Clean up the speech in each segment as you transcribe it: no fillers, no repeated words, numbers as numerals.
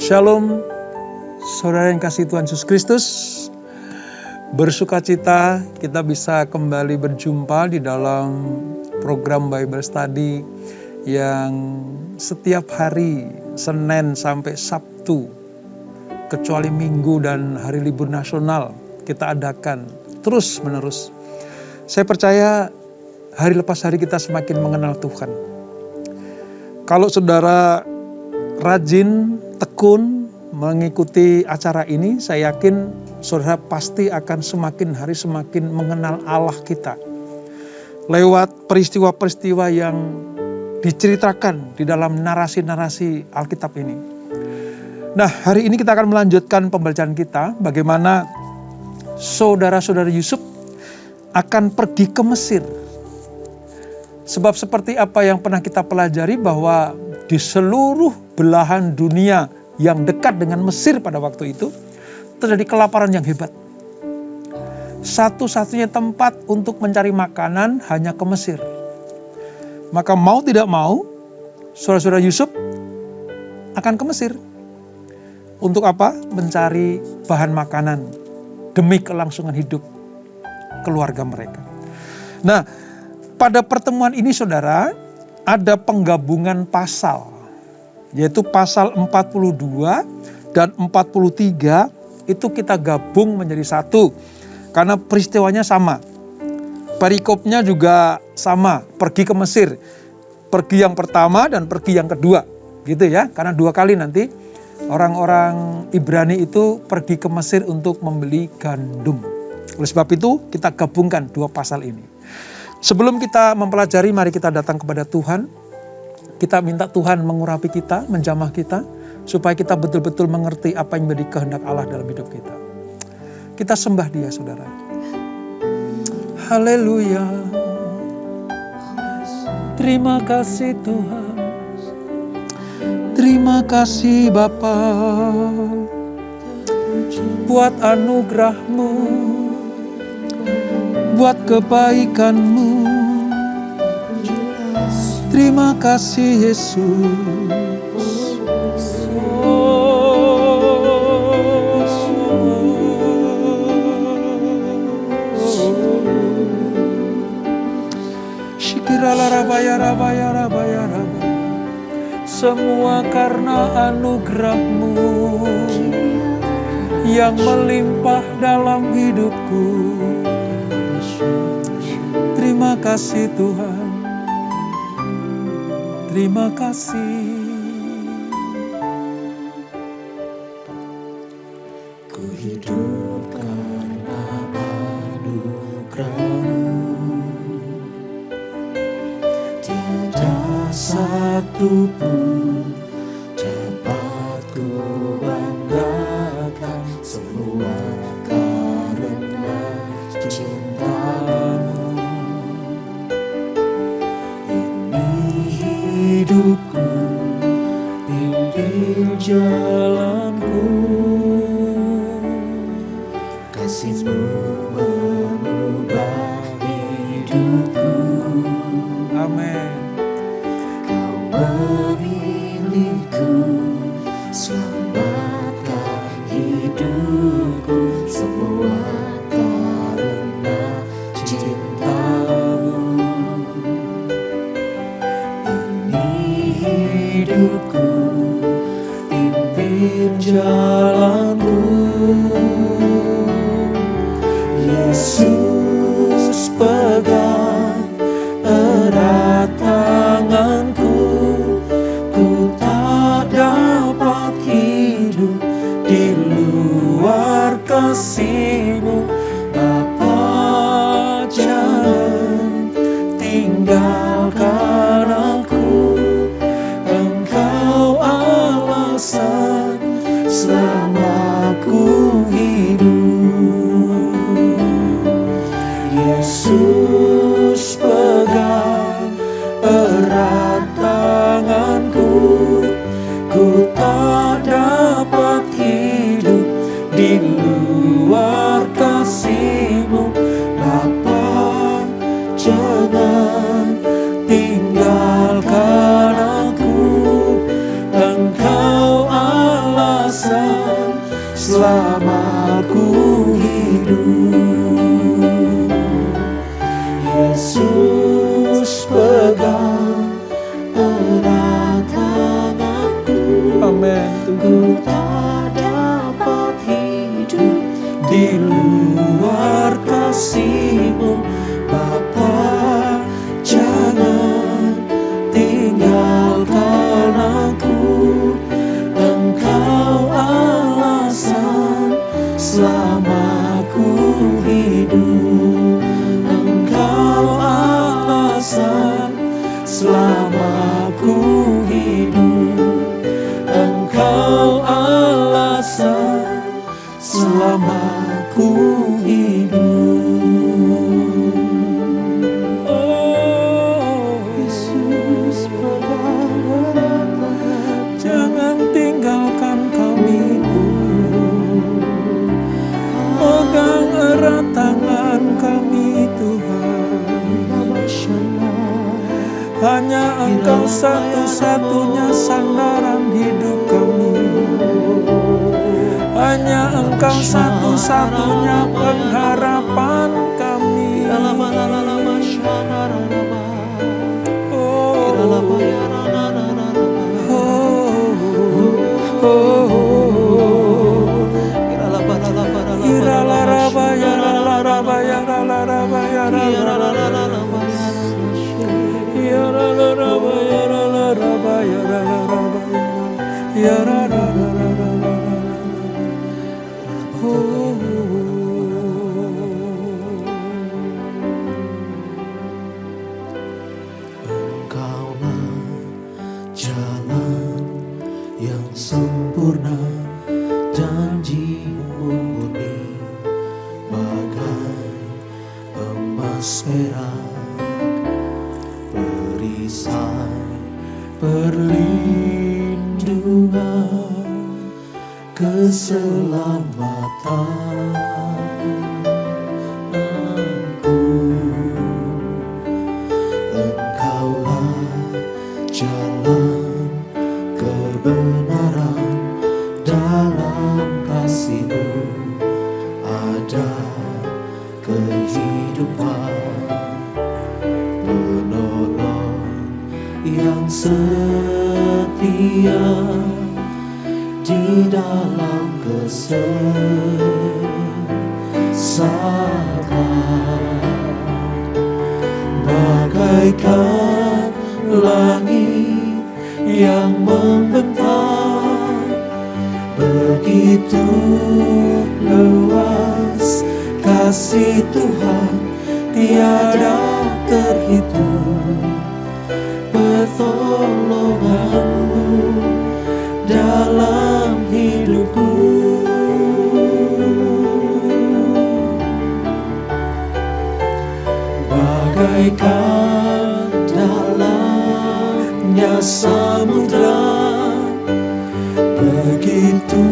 Shalom, saudara yang kasih Tuhan Yesus Kristus. Bersukacita kita bisa kembali berjumpa di dalam program Bible Study yang setiap hari Senin sampai Sabtu, kecuali Minggu dan hari libur nasional, kita adakan terus menerus. Saya percaya hari lepas hari kita semakin mengenal Tuhan. Kalau saudara rajin, tekun mengikuti acara ini, saya yakin saudara pasti akan semakin hari semakin mengenal Allah kita. Lewat peristiwa-peristiwa yang diceritakan di dalam narasi-narasi Alkitab ini. Nah, hari ini kita akan melanjutkan pembacaan kita bagaimana saudara-saudara Yusuf akan pergi ke Mesir. Sebab seperti apa yang pernah kita pelajari bahwa di seluruh belahan dunia yang dekat dengan Mesir pada waktu itu terjadi kelaparan yang hebat. Satu-satunya tempat untuk mencari makanan hanya ke Mesir. Maka mau tidak mau, saudara-saudara Yusuf akan ke Mesir. Untuk apa? Mencari bahan makanan demi kelangsungan hidup keluarga mereka. Nah, pada pertemuan ini saudara, ada penggabungan pasal, yaitu pasal 42 dan 43 itu kita gabung menjadi satu. Karena peristiwanya sama. Perikopnya juga sama, pergi ke Mesir. Pergi yang pertama dan pergi yang kedua. Gitu ya, karena dua kali nanti orang-orang Ibrani itu pergi ke Mesir untuk membeli gandum. Oleh sebab itu kita gabungkan dua pasal ini. Sebelum kita mempelajari, mari kita datang kepada Tuhan. Kita minta Tuhan mengurapi kita, menjamah kita, supaya kita betul-betul mengerti apa yang menjadi kehendak Allah dalam hidup kita. Kita sembah Dia, saudara. Haleluya. Terima kasih Tuhan. Terima kasih Bapa buat anugerah-Mu, buat kebaikan-Mu. Terima kasih Yesus. Semua karena anugerah-Mu yang melimpah dalam hidupku. Terima kasih Tuhan. Terima kasih. Ku hidup karena anugerah-Mu. Tiada satu pun dapat ku banggakan, semua karena cinta-Mu. Ini hidupku, pimpin jalanku, kasih-Mu mengubah hidupku. Amin. Kau memilihku, selamatkan hidupku, semua karena cinta-Mu. Ini hidupku, pimpin jalanku. Yesus pegang erat tanganku, ku tak dapat hidup di luar kasih-Mu. Bapa, jangan tinggalkan aku, Engkau alasan selama ku hidup. Yesus pegang erat tanganku, ku tak dapat hidup di luar kasih-Mu. Bapa, jangan tinggalkan aku, Engkau Allah selama ku hidup. Yesus pegang erat tanganku. Amin. Ku tak dapat hidup di luar kasih-Mu, Bapa. Jangan tinggalkan aku. Engkau alasan selama ku hidup. Engkau alasan selama ku hidup. Engkau alasan selama ku hidup. Oh, Yesus pegang erat tangan. Jangan tinggalkan kami, pegang erat tangan kami Tuhan. Hanya Engkau satu-satunya sandaran hidup kami. Hanya Engkau satu-satunya pengharapan kami. Engkaulah jalan yang sempurna, janji-Mu murni bagai emas perak, perisai perlindungan, keselamatanku. Engkaulah jalan kebenaran, dalam kasih-Mu ada kehidupan. Penolong yang setia di dalam kesesakan, bagaikan langit yang membentang, begitu luas kasih Tuhan tiada terhitung. Pertolongan-Mu dalam hidupku, bagaikan dalamnya samudra, begitu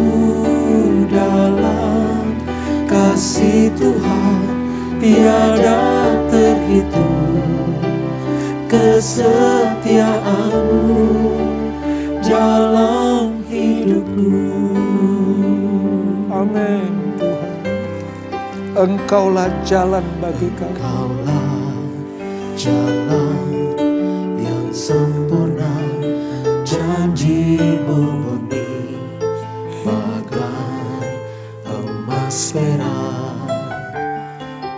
dalam kasih Tuhan tiada terhitung. Kesetiaan-Mu dalam hidupku. Amin Tuhan. Engkaulah jalan bagi kami. Engkaulah jalan yang sempurna, janji-Mu murni bagai emas perak,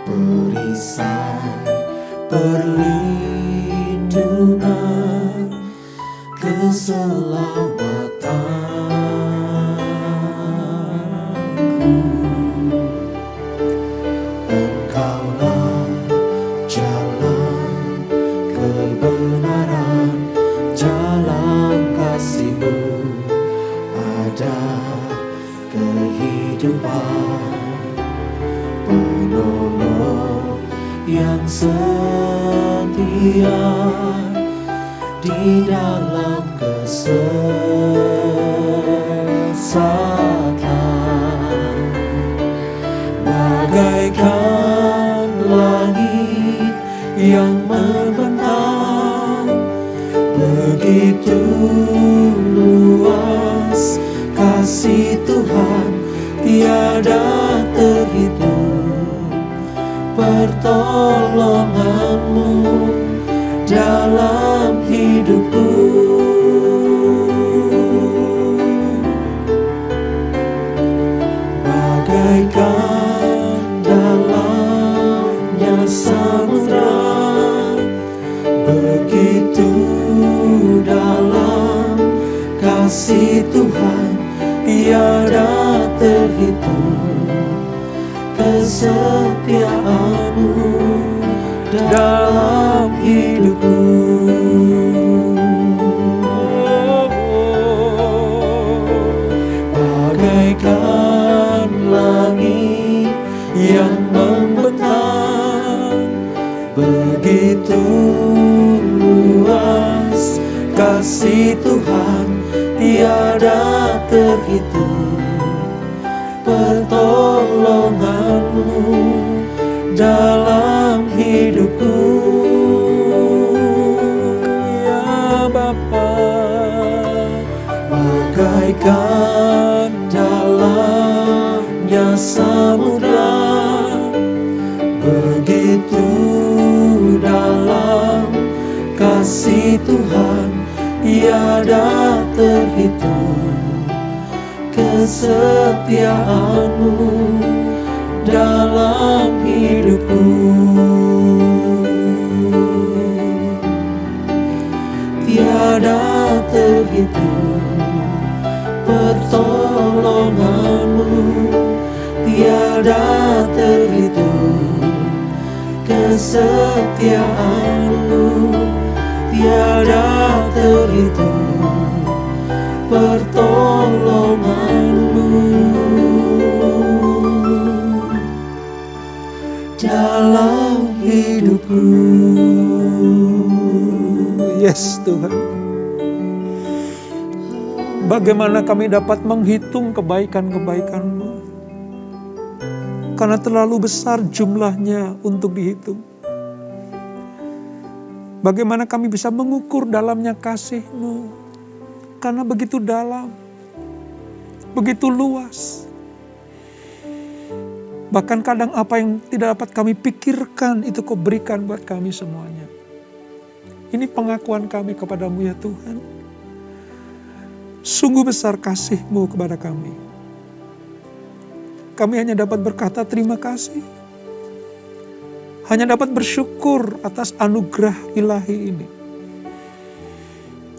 perisai perlindungan, keselamatanku. Engkaulah jalan kebenaran, dalam kasih-Mu ada kehidupan. Penolong yang setia di dalam kesesakan, bagaikan langit yang membentang, begitu luas kasih Tuhan tiada terhitung pertolonganmu dalam hidupku. Bagaikan dalamnya samudra, begitu dalam kasih Tuhan tiada terhitung kesetiaanmu dalam hidupku. Bagaikan langit yang membentang, begitu luas kasih Tuhan tiada terhitung pertolonganmu dalam hidupku. Ya Bapa, bagaikan dalamnya samudra, begitu dalam kasih Tuhan tiada terhitung kesetiaanmu dalam hidupku. Tiada terhitung pertolonganmu, tiada terhitung kesetiaanmu, tiada terhitung pertolonganmu dalam hidupku. Yes Tuhan. Bagaimana kami dapat menghitung kebaikan-kebaikan-Mu? Karena terlalu besar jumlahnya untuk dihitung. Bagaimana kami bisa mengukur dalamnya kasih-Mu? Karena begitu dalam, begitu luas. Bahkan kadang apa yang tidak dapat kami pikirkan, itu Kau berikan buat kami semuanya. Ini pengakuan kami kepada-Mu ya Tuhan. Sungguh besar kasih-Mu kepada kami. Kami hanya dapat berkata terima kasih. Hanya dapat bersyukur atas anugerah ilahi ini.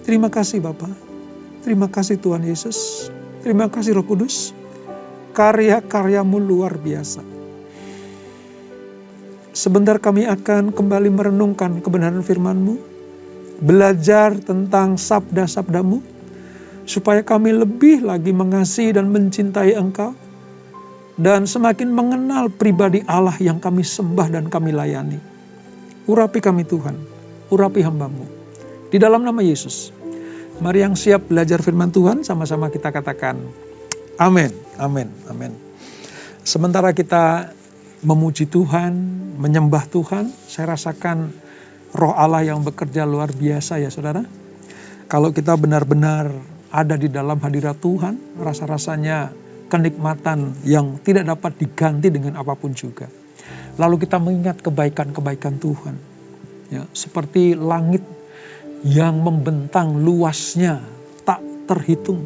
Terima kasih Bapa. Terima kasih Tuhan Yesus. Terima kasih Roh Kudus. Karya-karya-Mu luar biasa. Sebentar kami akan kembali merenungkan kebenaran firman-Mu. Belajar tentang sabda-sabda-Mu. Supaya kami lebih lagi mengasihi dan mencintai Engkau. Dan semakin mengenal pribadi Allah yang kami sembah dan kami layani. Urapi kami Tuhan. Urapi hamba-Mu. Di dalam nama Yesus. Mari yang siap belajar firman Tuhan, sama-sama kita katakan amin, amin, amin. Sementara kita memuji Tuhan, menyembah Tuhan, saya rasakan Roh Allah yang bekerja luar biasa ya saudara. Kalau kita benar-benar ada di dalam hadirat Tuhan, rasa-rasanya kenikmatan yang tidak dapat diganti dengan apapun juga. Lalu kita mengingat kebaikan-kebaikan Tuhan. Ya, seperti langit yang membentang luasnya tak terhitung.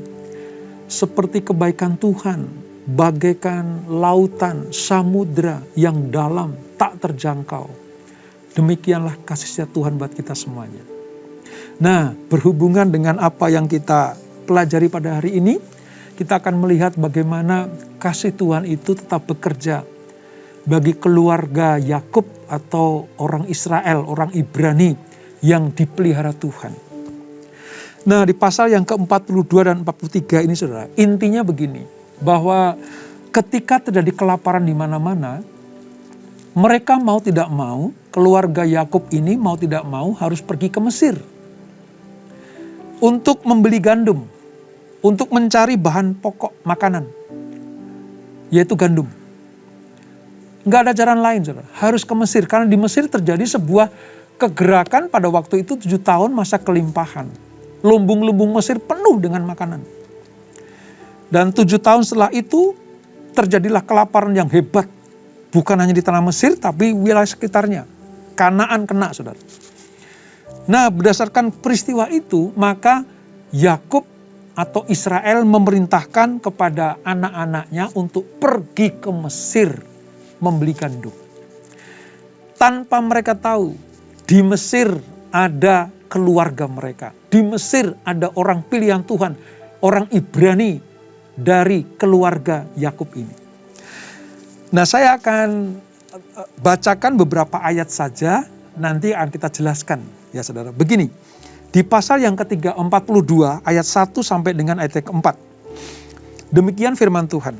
Seperti kebaikan Tuhan, bagaikan lautan, samudra yang dalam tak terjangkau. Demikianlah kasih setia Tuhan buat kita semuanya. Nah, berhubungan dengan apa yang kita pelajari pada hari ini, kita akan melihat bagaimana kasih Tuhan itu tetap bekerja bagi keluarga Yakub atau orang Israel, orang Ibrani yang dipelihara Tuhan. Nah, di pasal yang ke-42 dan 43 ini saudara, intinya begini, bahwa ketika terjadi kelaparan di mana-mana, mereka mau tidak mau, keluarga Yakub ini mau tidak mau harus pergi ke Mesir untuk membeli gandum, untuk mencari bahan pokok makanan, yaitu gandum. Nggak ada jalan lain, saudara. Harus ke Mesir, karena di Mesir terjadi sebuah kegerakan pada waktu itu 7 tahun masa kelimpahan. Lumbung-lumbung Mesir penuh dengan makanan. Dan 7 tahun setelah itu, terjadilah kelaparan yang hebat. Bukan hanya di tanah Mesir, tapi wilayah sekitarnya. Kanaan kena, saudara. Nah, berdasarkan peristiwa itu, maka Yakub atau Israel memerintahkan kepada anak-anaknya untuk pergi ke Mesir membeli gandum. Tanpa mereka tahu, di Mesir ada keluarga mereka. Di Mesir ada orang pilihan Tuhan, orang Ibrani dari keluarga Yakub ini. Nah, saya akan bacakan beberapa ayat saja, nanti akan kita jelaskan ya saudara. Begini, di pasal yang ketiga 42 ayat 1 sampai dengan ayat keempat. Demikian firman Tuhan.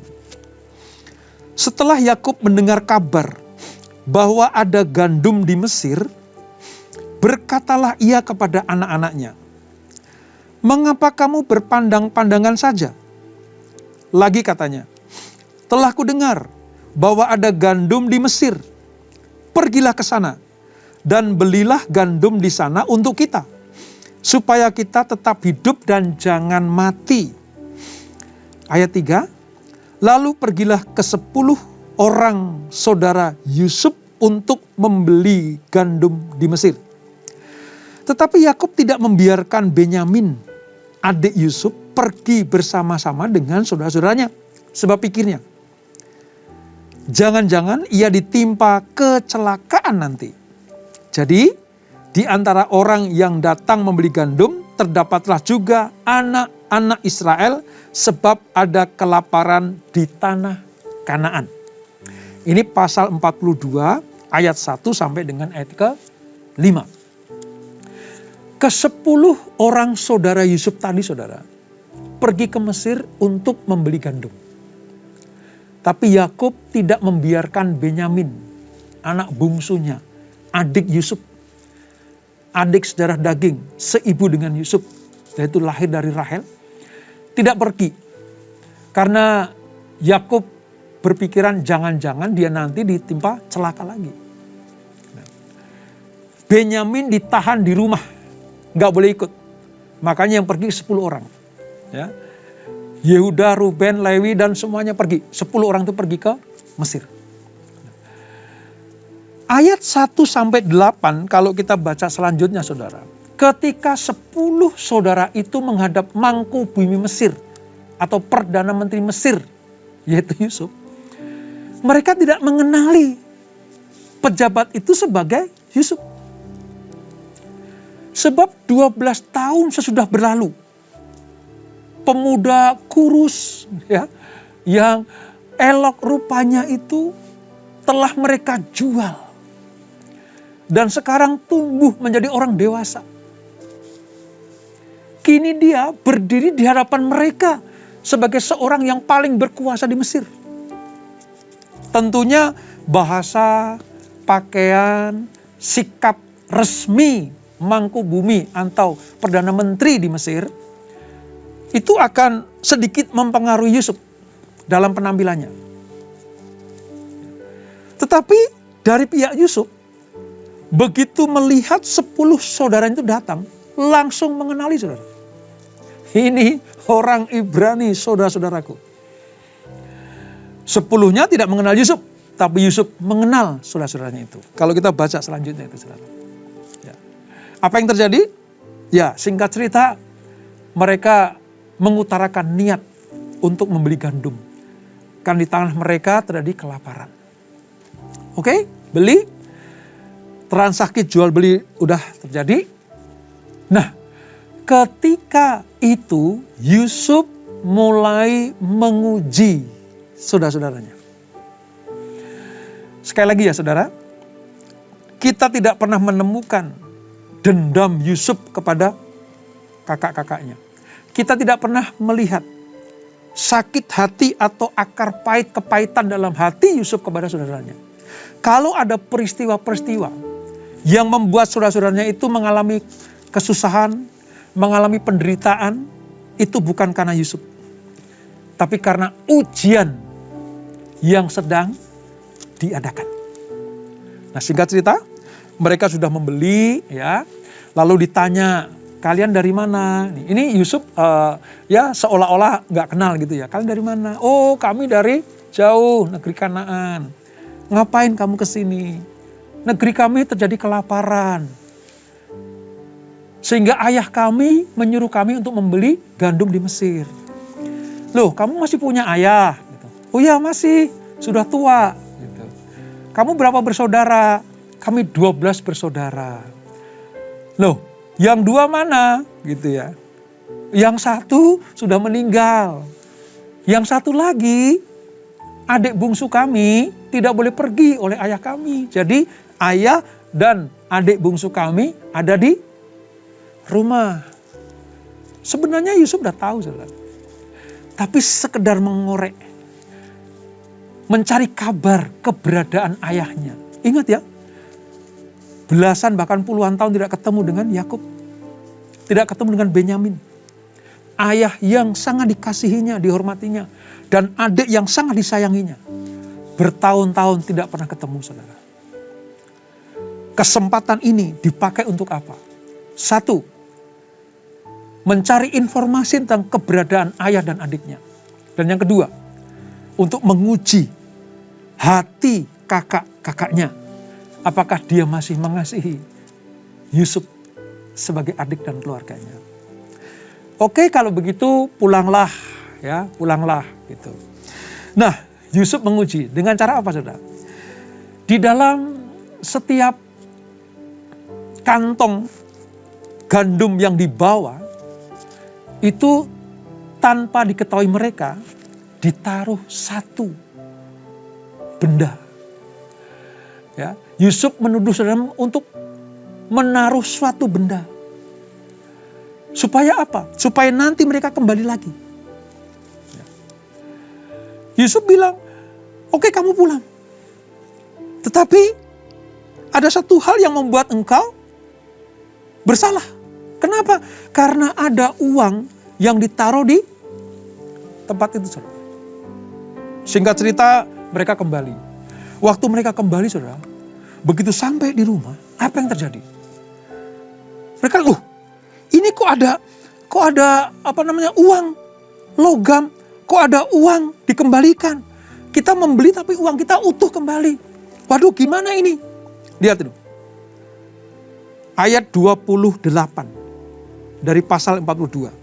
Setelah Yakub mendengar kabar bahwa ada gandum di Mesir, berkatalah ia kepada anak-anaknya, "Mengapa kamu berpandang-pandangan saja?" Lagi katanya, "Telah kudengar bahwa ada gandum di Mesir. Pergilah ke sana dan belilah gandum di sana untuk kita, supaya kita tetap hidup dan jangan mati." Ayat 3, lalu pergilah ke 10 orang saudara Yusuf untuk membeli gandum di Mesir. Tetapi Yakub tidak membiarkan Benyamin, adik Yusuf, pergi bersama-sama dengan saudara-saudaranya. Sebab pikirnya, jangan-jangan ia ditimpa kecelakaan nanti. Jadi, di antara orang yang datang membeli gandum, terdapatlah juga anak-anak Israel, sebab ada kelaparan di tanah Kanaan. Ini pasal 42 ayat 1 sampai dengan ayat ke-5. Ke-10 orang saudara Yusuf tadi, saudara, pergi ke Mesir untuk membeli gandum. Tapi Yakub tidak membiarkan Benyamin, anak bungsunya, adik Yusuf, adik sedarah daging, seibu dengan Yusuf, yaitu lahir dari Rahel, tidak pergi. Karena Yakub berpikiran jangan-jangan dia nanti ditimpa celaka lagi. Benyamin ditahan di rumah, nggak boleh ikut. Makanya yang pergi 10 orang. Ya. Yehuda, Ruben, Lewi, dan semuanya pergi. 10 orang itu pergi ke Mesir. Ayat 1-8 kalau kita baca selanjutnya saudara. Ketika 10 saudara itu menghadap mangku bumi Mesir atau Perdana Menteri Mesir, yaitu Yusuf. Mereka tidak mengenali pejabat itu sebagai Yusuf. Sebab 12 tahun sesudah berlalu, pemuda kurus ya, yang elok rupanya itu telah mereka jual. Dan sekarang tumbuh menjadi orang dewasa. Kini dia berdiri di hadapan mereka sebagai seorang yang paling berkuasa di Mesir. Tentunya bahasa, pakaian, sikap resmi mangku bumi atau Perdana Menteri di Mesir itu akan sedikit mempengaruhi Yusuf dalam penampilannya. Tetapi dari pihak Yusuf, begitu melihat 10 saudara itu datang, langsung mengenali saudara. Ini orang Ibrani, saudara-saudaraku. 10-nya tidak mengenal Yusuf, tapi Yusuf mengenal saudara-saudaranya itu. Kalau kita baca selanjutnya itu saudara. Ya. Apa yang terjadi? Ya, singkat cerita, mereka mengutarakan niat untuk membeli gandum. Kan di tanah mereka terjadi kelaparan. Oke, beli. Transaksi jual beli udah terjadi. Nah, ketika itu Yusuf mulai menguji saudara-saudaranya. Sekali lagi ya saudara, kita tidak pernah menemukan dendam Yusuf kepada kakak-kakaknya. Kita tidak pernah melihat sakit hati atau akar pahit kepahitan dalam hati Yusuf kepada saudaranya. Kalau ada peristiwa-peristiwa yang membuat saudara-saudaranya itu mengalami kesusahan, mengalami penderitaan, itu bukan karena Yusuf. Tapi karena ujian yang sedang diadakan. Nah, singkat cerita, mereka sudah membeli ya, lalu ditanya, kalian dari mana? Ini Yusuf ya seolah-olah nggak kenal gitu ya. Kalian dari mana? Oh, kami dari jauh negeri Kanaan. Ngapain kamu ke sini? Negeri kami terjadi kelaparan. Sehingga ayah kami menyuruh kami untuk membeli gandum di Mesir. Loh, kamu masih punya ayah? Gitu. Oh ya masih, sudah tua. Gitu. Kamu berapa bersaudara? Kami 12 bersaudara. Loh, yang 2 mana? Gitu ya. Yang 1 sudah meninggal. Yang 1 lagi, adik bungsu kami tidak boleh pergi oleh ayah kami. Jadi ayah dan adik bungsu kami ada di rumah. Sebenarnya Yusuf udah tahu, saudara. Tapi sekedar mengorek, mencari kabar keberadaan ayahnya. Ingat ya, belasan bahkan puluhan tahun tidak ketemu dengan Yakub, tidak ketemu dengan Benyamin. Ayah yang sangat dikasihinya, dihormatinya, dan adik yang sangat disayanginya. Bertahun-tahun tidak pernah ketemu, saudara. Kesempatan ini dipakai untuk apa? 1, mencari informasi tentang keberadaan ayah dan adiknya. Dan yang kedua, untuk menguji hati kakak-kakaknya. Apakah dia masih mengasihi Yusuf sebagai adik dan keluarganya. Oke, kalau begitu pulanglah ya, pulanglah gitu. Nah, Yusuf menguji dengan cara apa, saudara? Di dalam setiap kantong gandum yang dibawa, itu tanpa diketahui mereka, ditaruh 1 benda. Ya, Yusuf menuduh saudara untuk menaruh suatu benda. Supaya apa? Supaya nanti mereka kembali lagi. Ya. Yusuf bilang, oke, kamu pulang. Tetapi ada satu hal yang membuat engkau bersalah. Kenapa? Karena ada uang yang ditaruh di tempat itu, saudara. Singkat cerita, mereka kembali. Waktu mereka kembali, saudara, begitu sampai di rumah, apa yang terjadi? Mereka, ini kok ada uang logam, kok ada uang dikembalikan. Kita membeli tapi uang kita utuh kembali. Waduh, gimana ini? Lihat itu. Ayat 28 dari pasal 42.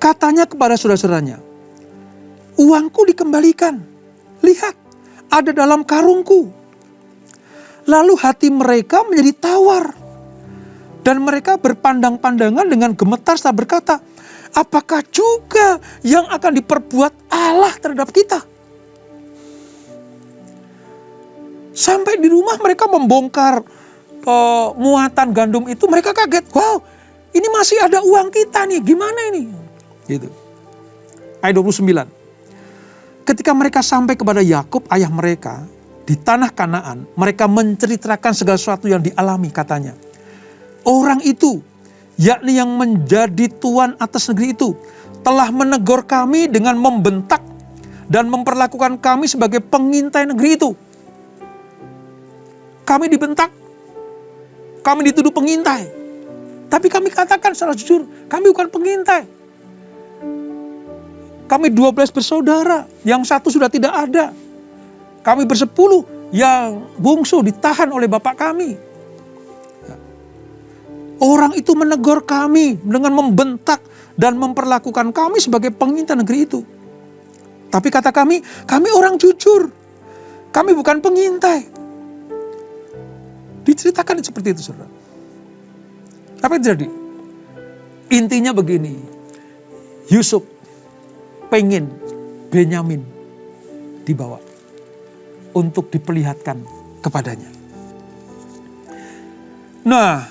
Katanya kepada saudara-saudaranya, uangku dikembalikan. Lihat, ada dalam karungku. Lalu hati mereka menjadi tawar. Dan mereka berpandang-pandangan dengan gemetar serta berkata, apakah juga yang akan diperbuat Allah terhadap kita? Sampai di rumah mereka membongkar muatan gandum itu, mereka kaget. Wow, ini masih ada uang kita nih, gimana ini? Gitu. Ayat 29. Ketika mereka sampai kepada Yakub ayah mereka di tanah Kanaan, mereka menceritakan segala sesuatu yang dialami, katanya. Orang itu, yakni yang menjadi tuan atas negeri itu, telah menegur kami dengan membentak dan memperlakukan kami sebagai pengintai negeri itu. Kami dibentak, kami dituduh pengintai. Tapi kami katakan secara jujur, kami bukan pengintai. Kami 12 bersaudara, yang 1 sudah tidak ada. Kami 10, yang bungsu ditahan oleh bapak kami. Orang itu menegur kami dengan membentak dan memperlakukan kami sebagai pengintai negeri itu. Tapi kata kami orang jujur. Kami bukan pengintai. Diceritakan seperti itu, saudara. Apa yang terjadi? Intinya begini, Yusuf pengen Benyamin dibawa untuk diperlihatkan kepadanya. Nah,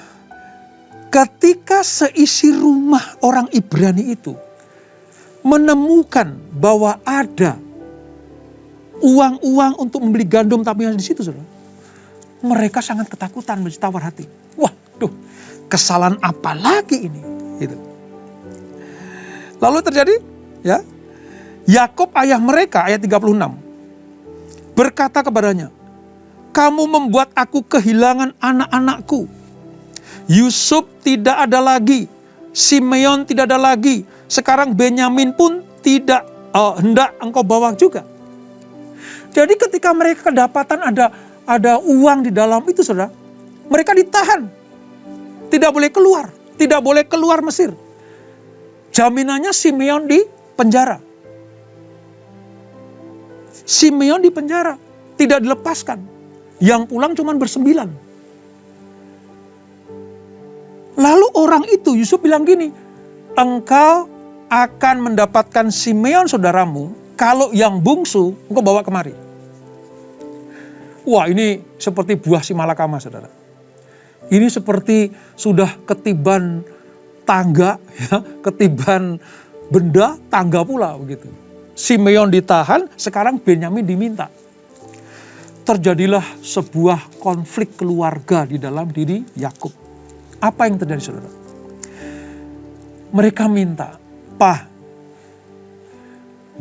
ketika seisi rumah orang Ibrani itu menemukan bahwa ada uang-uang untuk membeli gandum tapi yang di situ, saudara, mereka sangat ketakutan, tawar hati. Waduh, kesalahan apa lagi ini? Gitu. Lalu terjadi, ya, Yakub ayah mereka, ayat 36, berkata kepadanya, kamu membuat aku kehilangan anak-anakku. Yusuf tidak ada lagi, Simeon tidak ada lagi, sekarang Benyamin pun tidak hendak engkau bawa juga. Jadi ketika mereka kedapatan ada uang di dalam itu, saudara, mereka ditahan. Tidak boleh keluar. Tidak boleh keluar Mesir. Jaminannya Simeon di penjara. Simeon di penjara. Tidak dilepaskan. Yang pulang cuma bersembilan. Lalu orang itu, Yusuf bilang gini, engkau akan mendapatkan Simeon saudaramu, kalau yang bungsu engkau bawa kemari. Wah, ini seperti buah si malakama, saudara. Ini seperti sudah ketiban tangga, ya, ketiban benda, tangga pula begitu. Simeon ditahan, sekarang Benyamin diminta. Terjadilah sebuah konflik keluarga di dalam diri Yakub. Apa yang terjadi, saudara? Mereka minta, "Pak,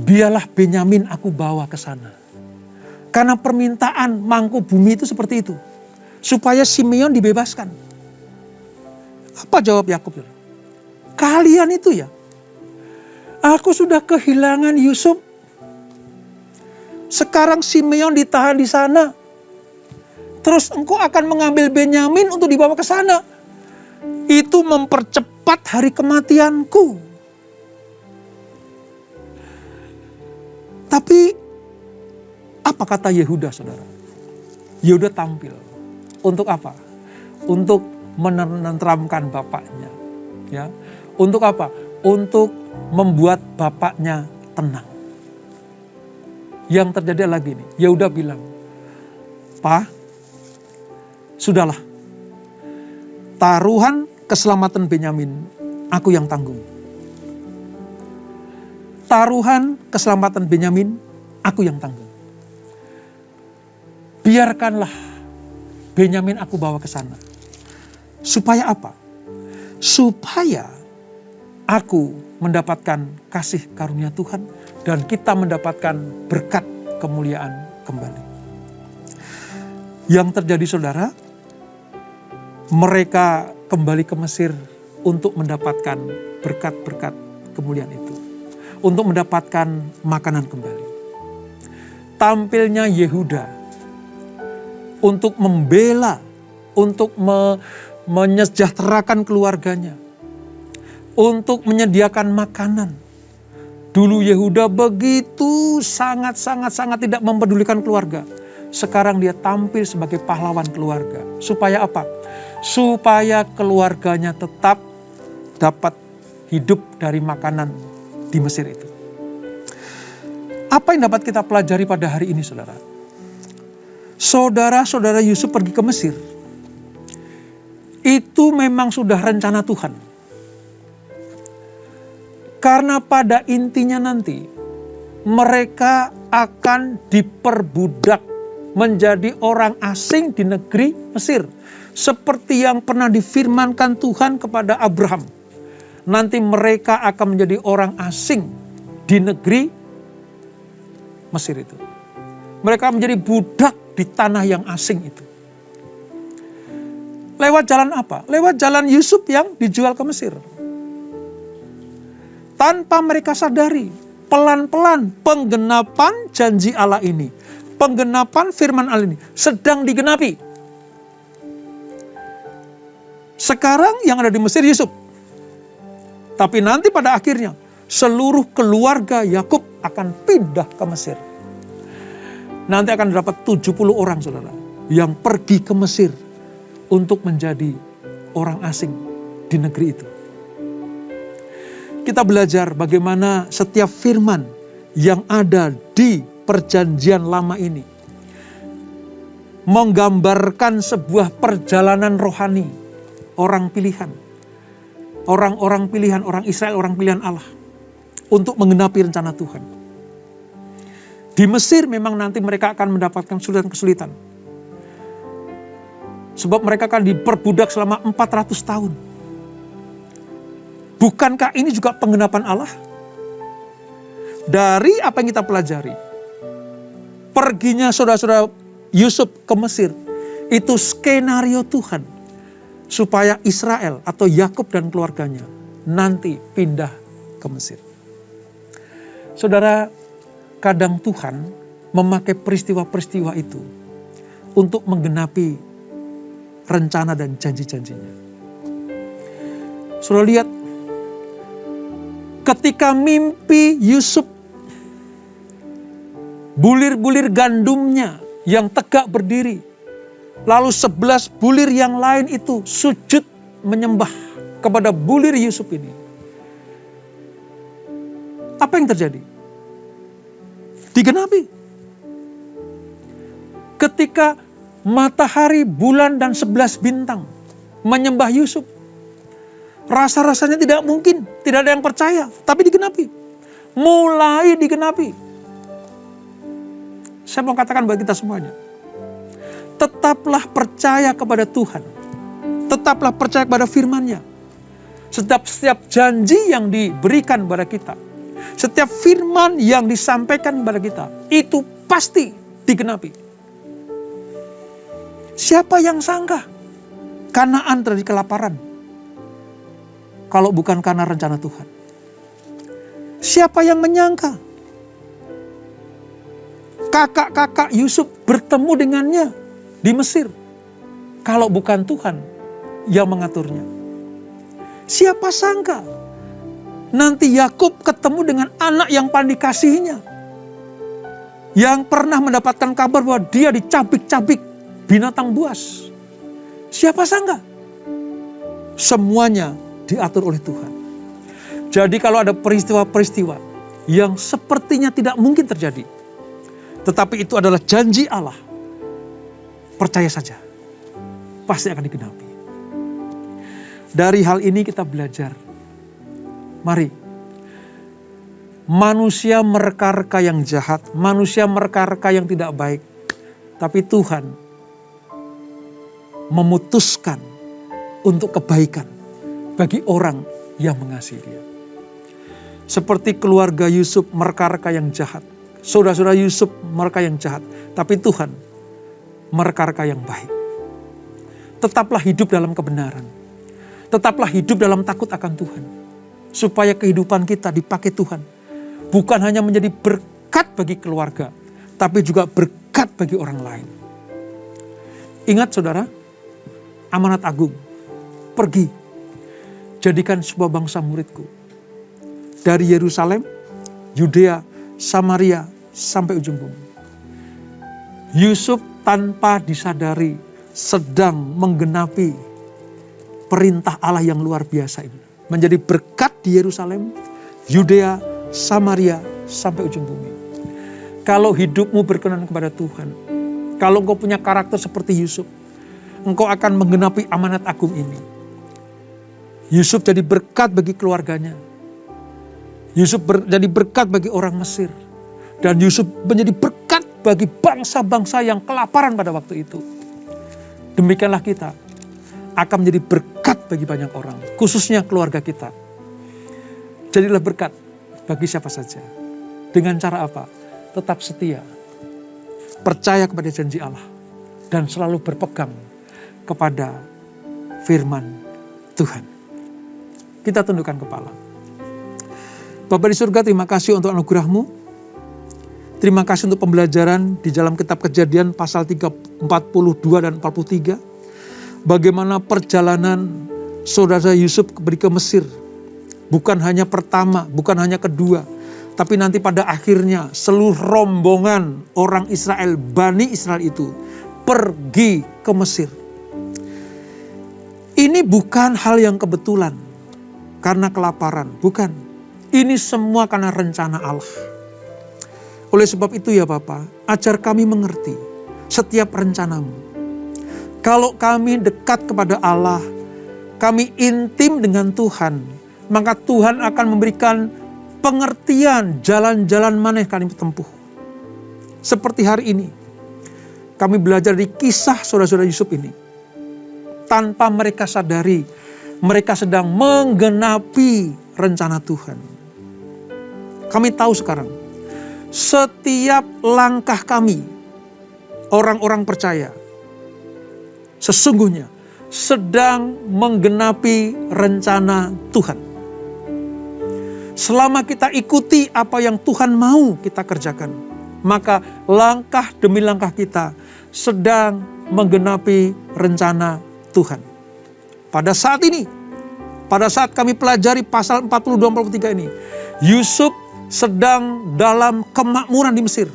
biarlah Benyamin aku bawa ke sana." Karena permintaan mangku bumi itu seperti itu. Supaya Simeon dibebaskan. Apa jawab Yakub? Kalian itu ya, aku sudah kehilangan Yusuf. Sekarang Simeon ditahan di sana. Terus engkau akan mengambil Benyamin untuk dibawa ke sana. Itu mempercepat hari kematianku. Tapi apa kata Yehuda, saudara? Yehuda tampil. Untuk apa? Untuk menenteramkan bapaknya. Ya. Untuk apa? Untuk membuat bapaknya tenang. Yang terjadi lagi nih, Yehuda bilang, "Pak, sudahlah. Taruhan keselamatan Benyamin, aku yang tanggung. Taruhan keselamatan Benyamin, aku yang tanggung. Biarkanlah Benyamin aku bawa ke sana." Supaya apa? Supaya aku mendapatkan kasih karunia Tuhan dan kita mendapatkan berkat kemuliaan kembali. Yang terjadi, saudara, mereka kembali ke Mesir untuk mendapatkan berkat-berkat kemuliaan itu. Untuk mendapatkan makanan kembali. Tampilnya Yehuda untuk membela, untuk menyejahterakan keluarganya, untuk menyediakan makanan. Dulu Yehuda begitu sangat tidak mempedulikan keluarga. Sekarang dia tampil sebagai pahlawan keluarga. Supaya apa? Supaya keluarganya tetap dapat hidup dari makanan di Mesir itu. Apa yang dapat kita pelajari pada hari ini, saudara? Saudara-saudara Yusuf pergi ke Mesir. Itu memang sudah rencana Tuhan. Karena pada intinya nanti mereka akan diperbudak menjadi orang asing di negeri Mesir. Seperti yang pernah difirmankan Tuhan kepada Abraham. Nanti mereka akan menjadi orang asing di negeri Mesir itu. Mereka menjadi budak di tanah yang asing itu. Lewat jalan apa? Lewat jalan Yusuf yang dijual ke Mesir. Tanpa mereka sadari, pelan-pelan penggenapan janji Allah ini, penggenapan firman Allah ini sedang digenapi. Sekarang yang ada di Mesir Yusuf. Tapi nanti pada akhirnya seluruh keluarga Yakub akan pindah ke Mesir. Nanti akan dapat 70 orang, saudara, yang pergi ke Mesir untuk menjadi orang asing di negeri itu. Kita belajar bagaimana setiap firman yang ada di perjanjian lama ini menggambarkan sebuah perjalanan rohani orang pilihan. Orang-orang pilihan, orang Israel, orang pilihan Allah untuk menggenapi rencana Tuhan. Di Mesir memang nanti mereka akan mendapatkan kesulitan-kesulitan. Sebab mereka akan diperbudak selama 400 tahun. Bukankah ini juga penggenapan Allah? Dari apa yang kita pelajari, perginya saudara-saudara Yusuf ke Mesir, itu skenario Tuhan. Supaya Israel atau Yakub dan keluarganya nanti pindah ke Mesir. Saudara, kadang Tuhan memakai peristiwa-peristiwa itu untuk menggenapi rencana dan janji-janjinya. Saudara lihat, ketika mimpi Yusuf, bulir-bulir gandumnya yang tegak berdiri, lalu 11 bulir yang lain itu sujud menyembah kepada bulir Yusuf ini. Apa yang terjadi? Digenapi. Ketika matahari, bulan, dan 11 bintang menyembah Yusuf, rasa-rasanya tidak mungkin, tidak ada yang percaya, tapi digenapi. Mulai digenapi. Saya mau katakan bagi kita semuanya, tetaplah percaya kepada Tuhan. Tetaplah percaya kepada firman-Nya. Setiap janji yang diberikan kepada kita, setiap firman yang disampaikan kepada kita, itu pasti digenapi. Siapa yang sangka Kanaan terjadi kelaparan kalau bukan karena rencana Tuhan? Siapa yang menyangka kakak-kakak Yusuf bertemu dengannya di Mesir kalau bukan Tuhan yang mengaturnya? Siapa sangka nanti Yakub ketemu dengan anak yang paling dikasihinya, yang pernah mendapatkan kabar bahwa dia dicabik-cabik binatang buas. Siapa sangka? Semuanya diatur oleh Tuhan. Jadi kalau ada peristiwa-peristiwa yang sepertinya tidak mungkin terjadi, tetapi itu adalah janji Allah, percaya saja, pasti akan digenapi. Dari hal ini kita belajar. Mari, manusia mereka-reka yang jahat, manusia mereka-reka yang tidak baik, tapi Tuhan memutuskan untuk kebaikan bagi orang yang mengasihi Dia. Seperti keluarga Yusuf mereka-reka yang jahat, saudara-saudara Yusuf mereka yang jahat, tapi Tuhan mereka-reka yang baik. Tetaplah hidup dalam kebenaran. Tetaplah hidup dalam takut akan Tuhan. Supaya kehidupan kita dipakai Tuhan. Bukan hanya menjadi berkat bagi keluarga, tapi juga berkat bagi orang lain. Ingat saudara, amanat agung, pergi, jadikan sebuah bangsa muridku. Dari Yerusalem, Yudea, Samaria, sampai ujung bumi. Yusuf tanpa disadari sedang menggenapi perintah Allah yang luar biasa ini. Menjadi berkat di Yerusalem, Yudea, Samaria, sampai ujung bumi. Kalau hidupmu berkenan kepada Tuhan, kalau engkau punya karakter seperti Yusuf, engkau akan menggenapi amanat agung ini. Yusuf jadi berkat bagi keluarganya. Yusuf jadi berkat bagi orang Mesir. Dan Yusuf menjadi berkat bagi bangsa-bangsa yang kelaparan pada waktu itu. Demikianlah kita akan menjadi berkat bagi banyak orang, khususnya keluarga kita. Jadilah berkat bagi siapa saja. Dengan cara apa? Tetap setia, percaya kepada janji Allah, dan selalu berpegang kepada firman Tuhan. Kita tundukkan kepala. Bapa di surga, terima kasih untuk anugerah-Mu. Terima kasih untuk pembelajaran di dalam kitab Kejadian pasal 42 dan 43. Bagaimana perjalanan saudara Yusuf pergi ke Mesir. Bukan hanya pertama, bukan hanya kedua. Tapi nanti pada akhirnya seluruh rombongan orang Israel, Bani Israel itu pergi ke Mesir. Ini bukan hal yang kebetulan karena kelaparan, bukan. Ini semua karena rencana Allah. Oleh sebab itu ya Bapa, ajar kami mengerti setiap rencana-Mu. Kalau kami dekat kepada Allah, kami intim dengan Tuhan, maka Tuhan akan memberikan pengertian jalan-jalan mana yang kami tempuh. Seperti hari ini, kami belajar di kisah saudara-saudara Yusuf ini. Tanpa mereka sadari, mereka sedang menggenapi rencana Tuhan. Kami tahu sekarang, setiap langkah kami, orang-orang percaya, sesungguhnya sedang menggenapi rencana Tuhan. Selama kita ikuti apa yang Tuhan mau kita kerjakan, maka langkah demi langkah kita sedang menggenapi rencana Tuhan. Pada saat ini, pada saat kami pelajari pasal 42-43 ini, Yusuf sedang dalam kemakmuran di Mesir.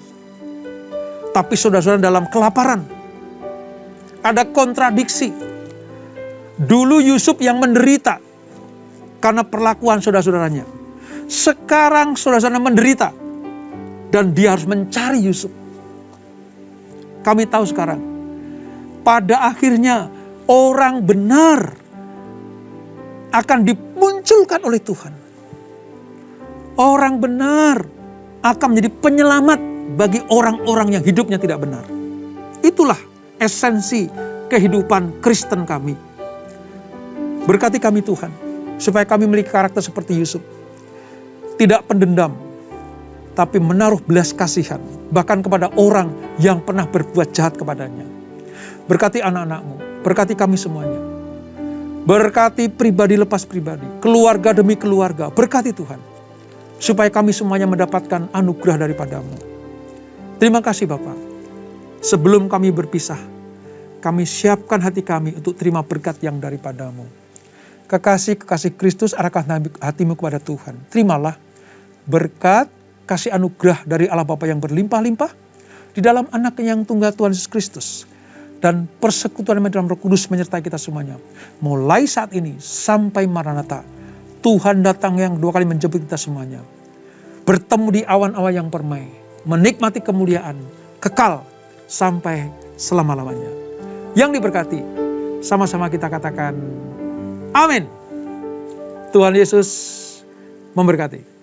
Tapi saudara-saudara dalam kelaparan. Ada kontradiksi. Dulu Yusuf yang menderita karena perlakuan saudara-saudaranya. Sekarang saudara-saudara menderita dan dia harus mencari Yusuf. Kami tahu sekarang, pada akhirnya orang benar akan dimunculkan oleh Tuhan. Orang benar akan menjadi penyelamat bagi orang-orang yang hidupnya tidak benar. Itulah esensi kehidupan Kristen kami. Berkati kami Tuhan, supaya kami memiliki karakter seperti Yusuf. Tidak pendendam, tapi menaruh belas kasihan, bahkan kepada orang yang pernah berbuat jahat kepadanya. Berkati anak-anakmu, berkati kami semuanya. Berkati pribadi lepas pribadi, keluarga demi keluarga, berkati Tuhan. Supaya kami semuanya mendapatkan anugerah daripadamu. Terima kasih Bapak. Sebelum kami berpisah, kami siapkan hati kami untuk terima berkat yang daripadamu. Kekasih-kekasih Kristus, arahkan hatimu kepada Tuhan. Terimalah berkat, kasih anugerah dari Allah Bapa yang berlimpah-limpah di dalam anak yang tunggal Tuhan Yesus Kristus. Dan persekutuan dalam Roh Kudus menyertai kita semuanya. Mulai saat ini sampai Maranatha, Tuhan datang yang kedua kali menjemput kita semuanya. Bertemu di awan-awan yang permai, menikmati kemuliaan, kekal sampai selama-lamanya. Yang diberkati, sama-sama kita katakan, amin. Tuhan Yesus memberkati.